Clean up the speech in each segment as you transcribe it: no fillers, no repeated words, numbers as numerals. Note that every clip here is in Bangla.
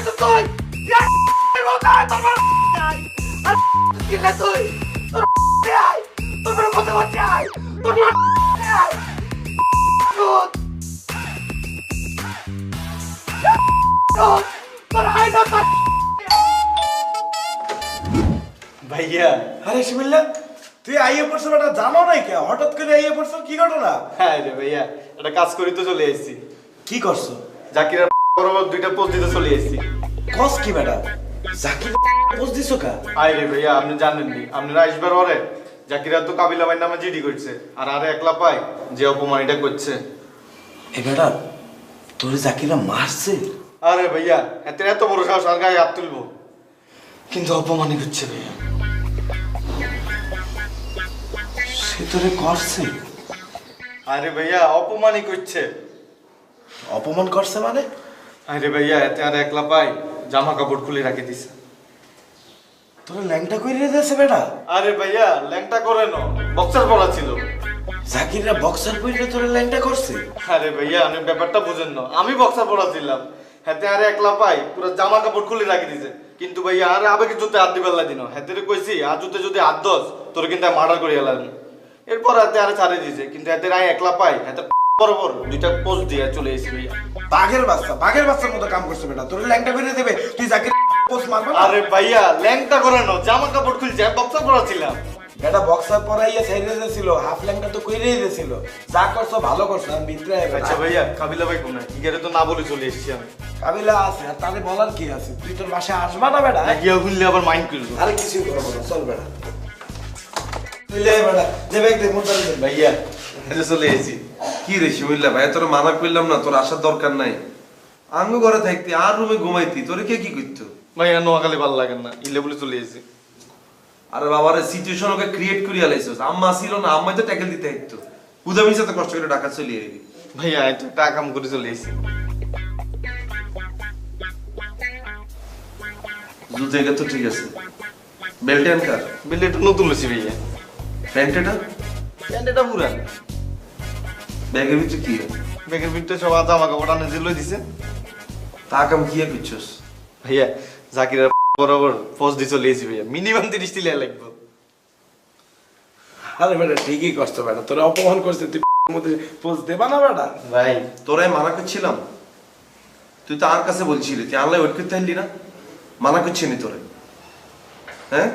তো তুই কি খাই তুই তোর আয় তোর মতো বাচ্চা আয় তোর আয় তোর আয় না ভাইয়া আরে শিবিল্লা তুই আইয়ে পড়ছো বেটা জানো নাই কে হঠাৎ করে আইয়ে পড়ছো কি ঘটনা হ্যাঁ রে ভাইয়া একটা কাজ করি তো চলে এসেছি কি করছো জাকিরের বরাবর দুইটা পোস্ট দিতে চলে এসেছি কস কি বেটা জাকির পোজ দিছো কা আই রে ভাইয়া আপনি জানেন নি আপনারা আসবার পরে জাকিরা তো কাবিলা ভাই নামে জিডি করছে আর আরে একলা পাই যে অপমানিটা করছে এ বেটা তোর জাকিরা মারছে আরে ভাইয়া এত বড় সাহস আর গায়ে হাত তুলবো কিন্তু অপমানই করছে ভাইয়া সে তোরে করছে আরে ভাইয়া অপমানই করছে অপমান করছে মানে আরে ভাইয়া এতে আর একলা পাই জামা কাপড় খুলে রাখি দিছে তোর ল্যাংটা কইরে দিয়েছে বেটা আরে ভাইয়া ল্যাংটা করে নো বক্সার পরা ছিল জাকিররা বক্সার পইরে তোর ল্যাংটা করছে আরে ভাইয়া আপনি ব্যাপারটা বুঝেন না আমি বক্সার পরা ছিলাম হাতে আরে একলা পাই পুরো জামা কাপড় খুলে রাখি দিছে কিন্তু ভাইয়া আরে আবেগে জুতে হাত দিবার দিন হাতে কইছি আর জুতে যদি হাত দস তোর কিন্তু মার্ডার করিয়া লাগবে এরপর হাতে আরে ছাড়ে দিছে কিন্তু হাতে আই একলা পাই হাতে বরাবর দুইটা পোস্ট দিয়ে চলে এসেছি ভাইয়া বাঘের বাচ্চার মতো কাম করছে বেটা তোর ল্যাংটা কইরে দেবে তুই জাকির পোস্ট মারবে না আরে ভাইয়া ল্যাংটা করে নো জামা কাপড় খুলছে বক্সার পরা ছিলাম বেটা বক্সার পরাইয়া ছাইরে দিয়েছিল হাফ ল্যাংটা তো কইরেই দিয়েছিল যা করছো ভালো করছো আমি ভিতরে আচ্ছা ভাইয়া কাবিলা ভাই কোন ইগারে তো না বলে চলে এসেছি আমি কাবিলা আছে আর তাহলে বলার কি আছে তুই তোর বাসায় আসবা না বেটা গিয়া খুললে আবার মাইন্ড করবো আরে কিছুই করবো না চল বেটা তুই লে বেটা যে ব্যাগ দে মোটা দে ভাইয়া এটা চলে এসেছি কি রে শিমুল্লা ভাই তোর মানা করলাম না তোর আসার দরকার নাই আঙ্গু ঘরে থাকতি আর রুমে ঘুমাইতি তোরে কে কি করতো ভাইয়া নোয়াখালী ভালো লাগে না ইলে বলে চলে এসেছি আরে বাবারে সিচুয়েশন ওকে ক্রিয়েট করিয়া লাইছস আম্মা ছিল না আম্মাই তো ট্যাকেল দিতে হইতো উদামির সাথে কষ্ট করে ঢাকা চলে এলি ভাইয়া এই তো টাকা কাম করে চলে এসেছি দু জায়গা তো ঠিক আছে বেল্ট এন্ড কার বিলে এটা নতুন লছি ভাইয়া প্যান্টেটা প্যান্টটা পুরান ব্যাগের ভিতরে কি ব্যাগের ভিতরে সব জামা কাপড় আনে যে লই দিছে তা কাম কি করছস ভাইয়া জাকিরের বরাবর পোস্ট দিয়ে চলে এসেছি ভাইয়া মিনিমাম 30 টিলা লাগবে আরে বেটা ঠিকই করছো বেটা তোর অপমান করছে তুই মধ্যে পোজ দেবা না বেটা ভাই তোরাই মানা করছিলাম তুই তো আর কাছে বলছিলি তুই আল্লাহ ওয়েট করতে পারলি না মানা করছিনি তোরে হ্যাঁ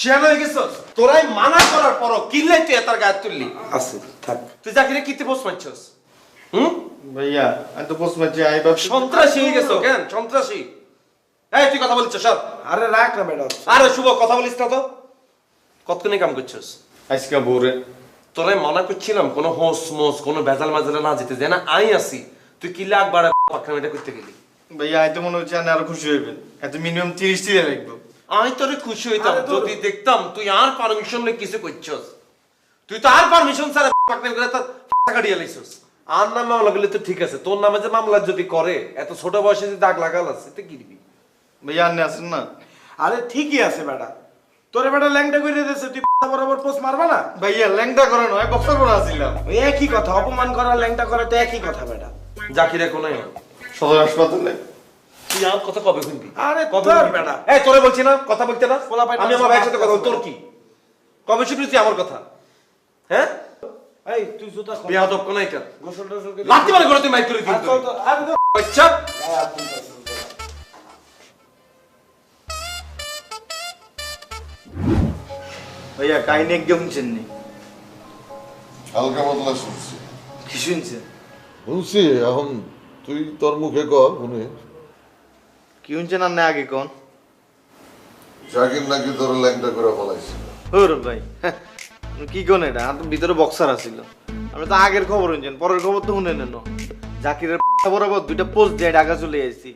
শিয়ানো হয়ে গেছস তোরাই মানা করার পরও কিনলে তুই এত গায়ে তুললি আছে থাক তুই জাকিরে কিতে বস পাচ্ছস ভাইয়া আমি তো পোস্ট মারছি আই বাপ সন্ত্রাসী হয়ে গেছো কেন সন্ত্রাসী এই তুই কথা বলছিস সব আরে রাখ না বেটা আরে শুভ কথা বলিস না তো কতক্ষণে কাম করছিস আজকে ভোরে তোরাই মানা করছিলাম কোনো হোস মোস কোনো ভেজাল মাজালে না যেতে যে না আই আসি তুই কি লাখ বাড়া পাকনামিটা করতে গেলি ভাইয়া আই তো মনে হচ্ছে আপনি আরো খুশি হইবেন এত মিনিমাম 30 টিলা লাগবে আমি তোরে খুশি হইতাম যদি দেখতাম তুই আর পারমিশন লই কিছু করছস তুই তো আর পারমিশন ছাড়া পাকনামি করে তার টাকা দিয়ে লাইছস আর নামে মামলা করলে তো ঠিক আছে তোর নামে যে মামলা যদি করে এত ছোট বয়সে যে দাগ লাগাল আছে তুই কি দিবি ভাইয়া আপনি আসেন না আরে ঠিকই আছে বেটা তোরে বেটা ল্যাংটা কইরে দিয়েছে তুই বরাবর পোজ মারবা না ভাইয়া ল্যাংটা করে নয় বক্সার পরা ছিলাম ওই একই কথা অপমান করা ল্যাংটা করা তো একই কথা বেটা জাকিরে কোনায় সদর হাসপাতালে তুই আর কথা কবে শুনবি আরে কবে তোর শুনবি? বেটা এই তোরে বলছি না কথা বলতে না পোলা পাইটা আমি আমার ভাইয়ের সাথে কথা বল, আছে। তোর কি কবে শুনবি তুই আমার কথা হ্যাঁ এই তুই জুতা খোল বিয়াদব কোন এটা গোসল টোসল করে লাত্তি মারে করে তুই মাইক করে দিবি আর চল তো আরে তো আচ্ছা ভাইয়া কাহিনী একদম শুনছেন নি হালকা পাতলা শুনছি কি শুনছেন শুনছি এখন তুই তোর মুখে কর শুনে কি শুনছেন আর না আগে কোন জাকির নাকি তোর ল্যাংটা করে ফলাইছিল ওর ভাই কি কোন এটা আর তো ভিতরে বক্সার আছিল আমরা তো আগের খবর শুনছেন পরের খবর তো শুনে নেন জাকিরের বরাবর দুইটা পোস্ট দিয়ে ঢাকা চলে এসেছি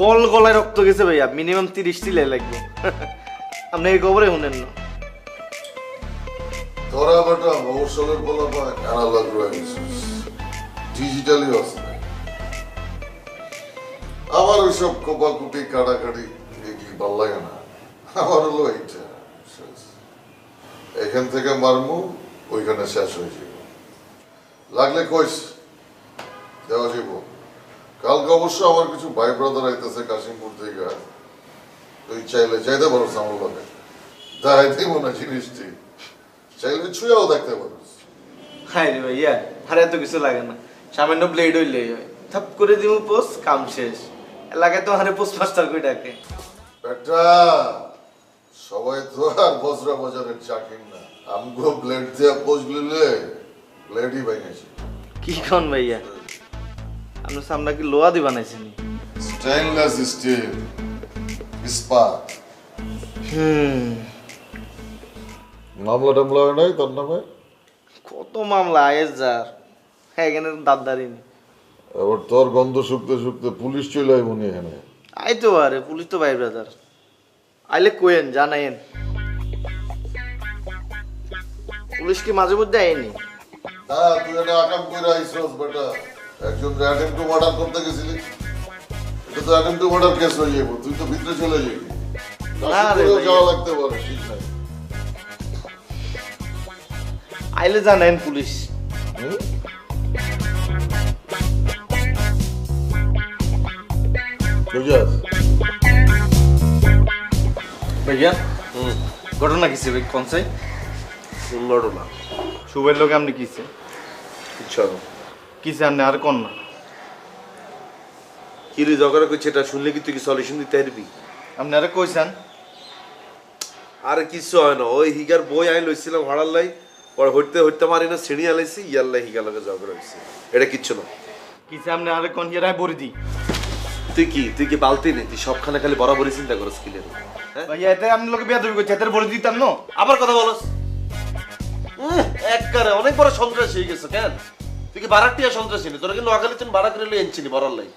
গল গলায় রক্ত গেছে ভাইয়া মিনিমাম 30 টিলা লাগবে আপনি এই খবরে শুনেন না তোরা বেটা মৌসলের বলা পা অ্যানালগ রয়ে গেছিস ডিজিটালি আছে আমার ওইসব কোপাকুপি কাটাকাটি এগুলি ভাল লাগে না আমার হলো এইটা এখান থেকে মারমু ওইখানে শেষ হয়ে যাব লাগলে কইস দেওয়া যাব কালকে অবশ্য আমার কিছু ভাই ব্রাদার আইতেছে কাশিমপুর থেকে। তুই চাইলে যাইতে পারো আমার লগে, দেখাইতেই মনে জিনিসটি, চাইলে ছুঁয়াও দেখতে পারো। হাই রে ভাইয়া, আর এত কিছু লাগে না, সামান্য ব্লেড হইলেই হয়, থাপ করে দিব পোস্ট, কাম শেষ। এলাকায় তো হারে পোস্ট মাস্টার কই ডাকে। বেটা সবাই তো আর বজরা বাজারের চাকির না, আমগো ব্লেড দিয়া পোস্ট লিলে ব্লেডই বাইনেছে। কি কোন ভাইয়া, আপনার সামনে কি লোহা দি বানাইছেন? স্টেইনলেস স্টিল, ইস্পাত। মামলা টামলা হয় নাই তোর নামে? কত মামলা আয়েস যার, হ্যাঁ এখানে দাঁতদারি নেই। এবার তোর গন্ধ শুকতে শুকতে পুলিশ চলে আইব নি এখানে? আইতো আরে, পুলিশ তো ভাই ব্রাদার, আইলে কোয়েন জানাইন। পুলিশ কি মাঝে মধ্যে আইনি? না তুই এটা আকাম কইরা আইছস বেটা, একজন অ্যাটেম্প টু মার্ডার করতে গেছিলি, এটা তো অ্যাটেম্প টু মার্ডার কেস হয়ে যাবে, তুই তো ভিতরে চলে যাবি। না রে ভাই। যাওয়া লাগতে পারে, ঠিক নাই। আইলে জানাইন পুলিশ। হুম? বুঝাস? ভাইয়া ঘটনা কিসে ভাই কনসাই? ঘটনা শুভের লোক আপনি কিসে ইচ্ছা কিসে আপনি আর কোন না? কি রে ঝগড়া করছে, এটা শুনলে কি তুই কি সলিউশন দিতে পারবি? আপনি আরে কইছেন? আরে কিছু হয় না, ওই হিগার বই আই লইছিলাম ভাড়ার লাই, পরে হইতে হইতে মারি না ছিঁড়ি আলাইছি, ইয়াল্লাই হিগার লগে ঝগড়া হয়েছে, এটা কিচ্ছু না। কিসে আপনি আরে কোন হিয়ারায় বড়ি দি? তুই কি বালতি নেই, তুই সবখানে খালি বরাবরই চিন্তা করস কি লেগে, হ্যাঁ? ভাইয়া এতে আপনি লোকে বিয়া দেবি করছে, এতে বড়ি দিতাম না? আবার কথা বলস একবারে অনেক বড় সন্ত্রাস হয়ে গেছে। কেন তুই কি বারাটিয়া সন্ত্রাসী নি? তোরা কি নোয়াখালী তুই বাড়া করে লই এনছিনি বড়ার লাই?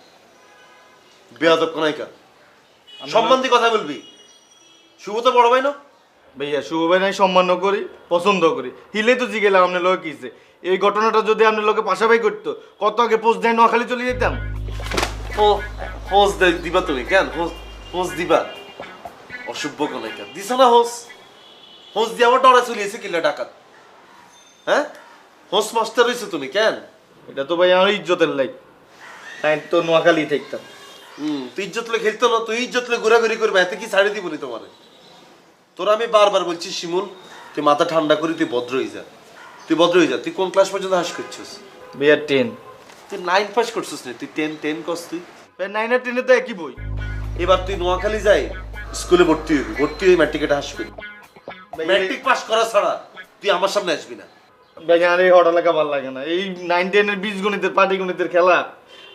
বেয়াদব কোনাইকা, সম্মান দিয়ে কথা বলবি। শুভ তো বড় ভাই না? ভাইয়া শুভ ভাই নাই সম্মান করি, পছন্দ করি, হিলে তো জিগেলাম আপনার লোক কিসে। এই ঘটনাটা যদি আপনার লোকে পাশাপাশি করতো, কত আগে পোস্ট দেয় নোয়াখালী চলে যেতাম। ও হোস দিবা তুমি? কেন হোস দিবা? অসভ্য কোনাইকা দিছ না হোস। হোস দিয়ে আবার ডরা চলিয়েছে কিলা ডাকাত, হ্যাঁ? হোস মাস্টার হইছো তুমি কেন? এটা তো ভাই আমার ইজ্জতের লাই, তাই তো নোয়াখালী থাকতাম। তুই ইজ্জত লে খেলতো না, তুই ইজ্জত লে ঘোরাঘুরি করবে, এতে কি ছাড়ি দিব নি তোমারে? তোরা আমি বারবার বলছি শিমুল, তুই মাথা ঠান্ডা করি, তুই ভদ্র হয়ে যা, তুই ভদ্র হয়ে যা। তুই কোন ক্লাস পর্যন্ত হাস করছিস? ভাইয়া 10। তুই 9 পাস করছিস না, তুই 10 করছ তুই। ভাই 9 আর 10 তো একই বই। এবার তুই নোয়াখালী যাই স্কুলে ভর্তি হবি, ভর্তি হয়ে ম্যাট্রিকেটা হাস করবি। ম্যাট্রিক পাস করা ছাড়া তুই আমার সামনে আসবি না। ভাই আর এই হঠাৎ লেখা ভালো লাগে না, এই 9-10 এর বীজগণিতের পাটিগণিতের খেলা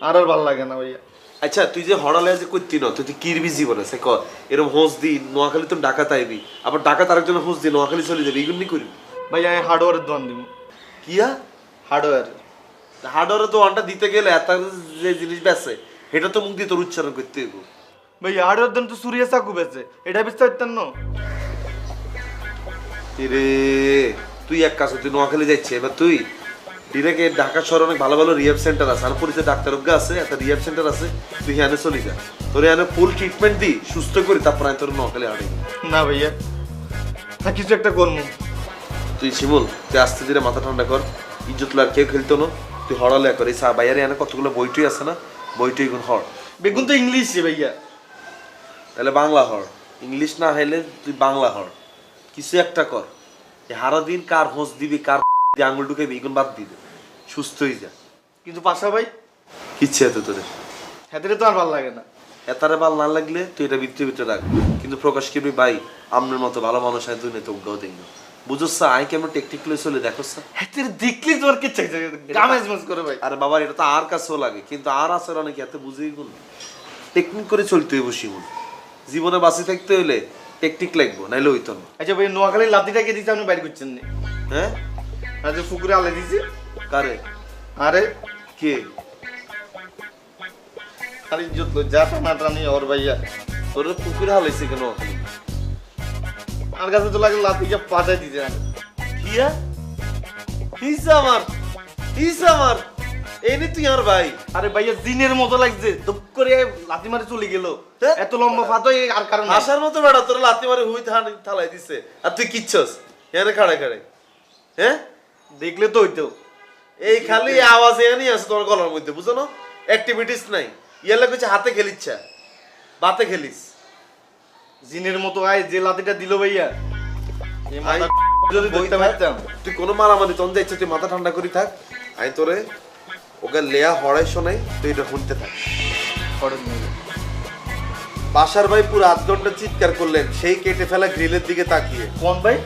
আর ভালো লাগে না ভাইয়া। আচ্ছা তুই যে হড়ালে যে করতি না, তুই কিরবি জীবনে সে কর এরকম হোস দি নোয়াখালী তুমি ডাকাত আইবি, আবার ডাকাত আরেকজন হোস দি নোয়াখালী চলে যাবি, এগুলি করবি? ভাই আমি হার্ডওয়্যারের দোকান দিব। কিয়া হার্ডওয়্যার? হার্ডওয়্যারে তো ওয়ানটা দিতে গেলে এত যে জিনিস বেচে এটা তো মুখ দিয়ে তোর উচ্চারণ করতে হইব। ভাই হার্ডওয়্যার দোকান তো সুরিয়া চাকু বেচে, এটা বেচতে পারতেন না? রে তুই এক কাজ, তুই নোয়াখালী যাচ্ছে, এবার তুই ডিরেক্ট ঢাকা শহরে অনেক ভালো ভালো রিহ্যাব সেন্টার আছে, আর পরিচয় ডাক্তার আছে, একটা রিহ্যাব সেন্টার আছে, তুই এখানে চলে যা, তোর এখানে ফুল ট্রিটমেন্ট দি সুস্থ করি, তারপর আমি তোর নোয়াখালী আনি। না ভাইয়া, না কিছু একটা করবো। তুই শিমুল তুই আস্তে ধীরে মাথা ঠান্ডা কর, ইজ্জত আর কেউ খেলতো না, তুই হড়ালে কর। এই বাইরে এনে কতগুলো বইটুই আছে না, বইটুই গুণ হড়। বেগুন তো ইংলিশে ভাইয়া। তাহলে বাংলা হড়, ইংলিশ না হইলে তুই বাংলা হড়, কিছু একটা কর। হারা দিন কার হোঁচ দিবি, কার আঙুল ঢুকাবি, এগুলো বাদ দিবি, সুস্থ হয়ে যা। কিন্তু পাশা ভাই কিচ্ছে এত তোদের হাতের তো আর ভালো লাগে না। এতারে ভাল না লাগলে তুই এটা ভিতরে ভিতরে রাখ, কিন্তু প্রকাশ করবি ভাই আমনের মতো ভালো মানুষ হয় দুই নেই, তোকেও দেখ না, বুঝছ? আই কেমন টেকটিক লই চলে দেখো। হাতের দেখলি তোর কে চাই গামেজমেজ করে ভাই। আরে বাবা এটা তো আর কাছেও লাগে, কিন্তু আর আসার অনেক এত বুঝেই গুণ টেকনিক করে চলতে হইব শিমুল। জীবনে বাঁচি থাকতে হইলে টেকনিক লাগবো, নাইলে হইতো না। আচ্ছা ভাই নোয়াখালীর লাতিটাকে দিচ্ছে আপনি বাইর করছেন না? হ্যাঁ আচ্ছা পুকুরে আলে দিছি। কারে? আরে কে? আর ইজ্জত লই যা টানা টানি ওর ভাইয়া। তোর পুকুরে হালাইছে কেন? আর কাছে তো লাগে লাতিকে পাঠাই দিছে। কিয়া হিস আমার এনে তুই আর ভাই। আরে ভাইয়া জিনের মতো লাগছে, দুপ করে লাতি মারে চলে গেল। হ্যাঁ? এত লম্বা ফাতো আর কারণ নাই। আসার মতো বেড়া তোর লাতি মারে হুই থালাই দিছে, আর তুই কিচ্ছস এখানে খাড়ে খাড়ে। হ্যাঁ দেখলে তো হইতো। এই খালি আওয়াজ এখানেই আছে তোর গলার মধ্যে, বুঝো না? অ্যাক্টিভিটিস নাই ইয়ালা কিছু হাতে খেলিচ্ছা বাতে খেলিস জিনের মতো আয় যে লাতিটা দিল ভাইয়া এই মাথা যদি বই দেখতে থাক, পারতাম তুই কোনো মারামারি তন্দে ইচ্ছা তুই মাথা ঠান্ডা করি থাক আই তোরে ওকে লেয়া হড়াই শোনাই তুই এটা শুনতে থাক খরচ নেই বাসার ভাই পুরো আধ ঘন্টা চিৎকার করলেন সেই কেটে ফেলা গ্রিলের দিকে তাকিয়ে কোন ভাই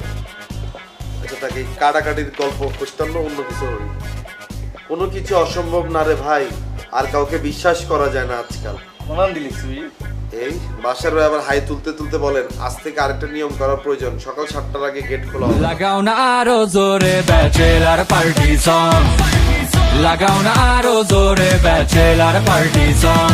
আচ্ছা তাকে কাটাকাটির গল্প খুঁজতাম না অন্য কিছু হই কোনো কিছু অসম্ভব না রে ভাই আর কাউকে বিশ্বাস করা যায় না আজকাল কোনান দিলি তুই এই বাসার ভাই আবার হাই তুলতে তুলতে বলেন আজ থেকে আরেকটা নিয়ম করা প্রয়োজন সকাল 7টার আগে গেট খোলা হবে লাগাও না আরো জোরে ব্যাচেলার পার্টি সং লাগাও না আরো জোরে ব্যাচেলার পার্টি সং